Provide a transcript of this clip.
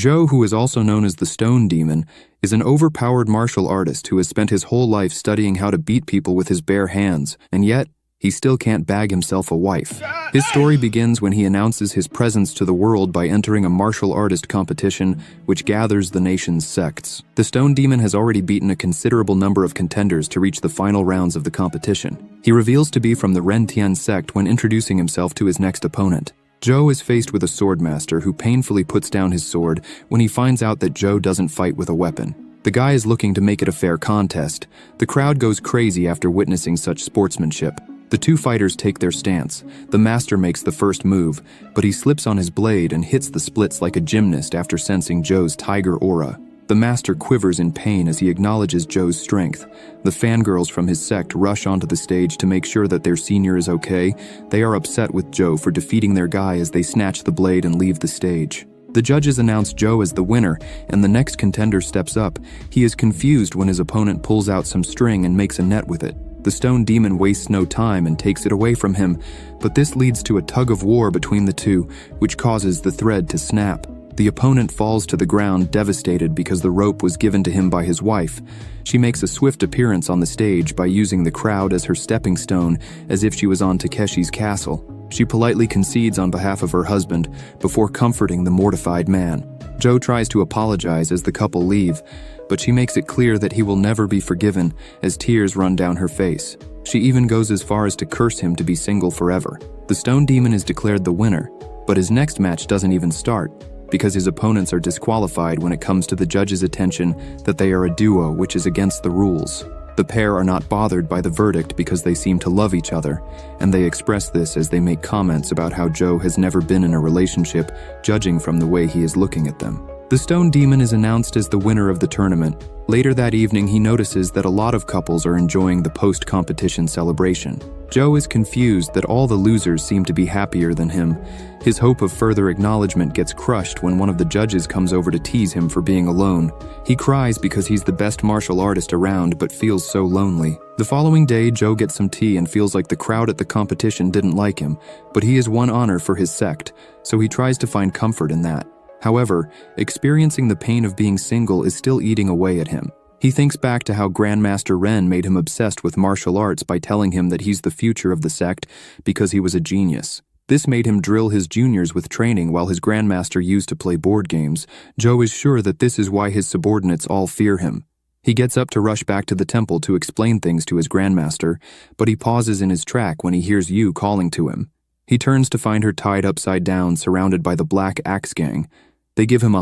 Zhou, who is also known as the Stone Demon, is an overpowered martial artist who has spent his whole life studying how to beat people with his bare hands, and yet, he still can't bag himself a wife. His story begins when he announces his presence to the world by entering a martial artist competition which gathers the nation's sects. The Stone Demon has already beaten a considerable number of contenders to reach the final rounds of the competition. He reveals to be from the Ren Tian sect when introducing himself to his next opponent. Zhou is faced with a swordmaster who painfully puts down his sword when he finds out that Zhou doesn't fight with a weapon. The guy is looking to make it a fair contest. The crowd goes crazy after witnessing such sportsmanship. The two fighters take their stance. The master makes the first move, but he slips on his blade and hits the splits like a gymnast after sensing Zhou's tiger aura. The master quivers in pain as he acknowledges Zhou's strength. The fangirls from his sect rush onto the stage to make sure that their senior is okay. They are upset with Zhou for defeating their guy as they snatch the blade and leave the stage. The judges announce Zhou as the winner, and the next contender steps up. He is confused when his opponent pulls out some string and makes a net with it. The Stone Demon wastes no time and takes it away from him, but this leads to a tug-of-war between the two, which causes the thread to snap. The opponent falls to the ground devastated because the rope was given to him by his wife. She makes a swift appearance on the stage by using the crowd as her stepping stone, as if she was on Takeshi's castle. She politely concedes on behalf of her husband before comforting the mortified man. Zhou tries to apologize as the couple leave, but she makes it clear that he will never be forgiven as tears run down her face. She even goes as far as to curse him to be single forever. The Stone Demon is declared the winner, but his next match doesn't even start because his opponents are disqualified when it comes to the judge's attention that they are a duo, which is against the rules. The pair are not bothered by the verdict because they seem to love each other, and they express this as they make comments about how Zhou has never been in a relationship, judging from the way he is looking at them. The Stone Demon is announced as the winner of the tournament. Later that evening, he notices that a lot of couples are enjoying the post-competition celebration. Zhou is confused that all the losers seem to be happier than him. His hope of further acknowledgement gets crushed when one of the judges comes over to tease him for being alone. He cries because he's the best martial artist around but feels so lonely. The following day, Zhou gets some tea and feels like the crowd at the competition didn't like him, but he has won honor for his sect, so he tries to find comfort in that. However, experiencing the pain of being single is still eating away at him. He thinks back to how Grandmaster Ren made him obsessed with martial arts by telling him that he's the future of the sect because he was a genius. This made him drill his juniors with training while his Grandmaster used to play board games. Zhou is sure that this is why his subordinates all fear him. He gets up to rush back to the temple to explain things to his Grandmaster, but he pauses in his track when he hears Yu calling to him. He turns to find her tied upside down, surrounded by the Black Axe Gang. They give him a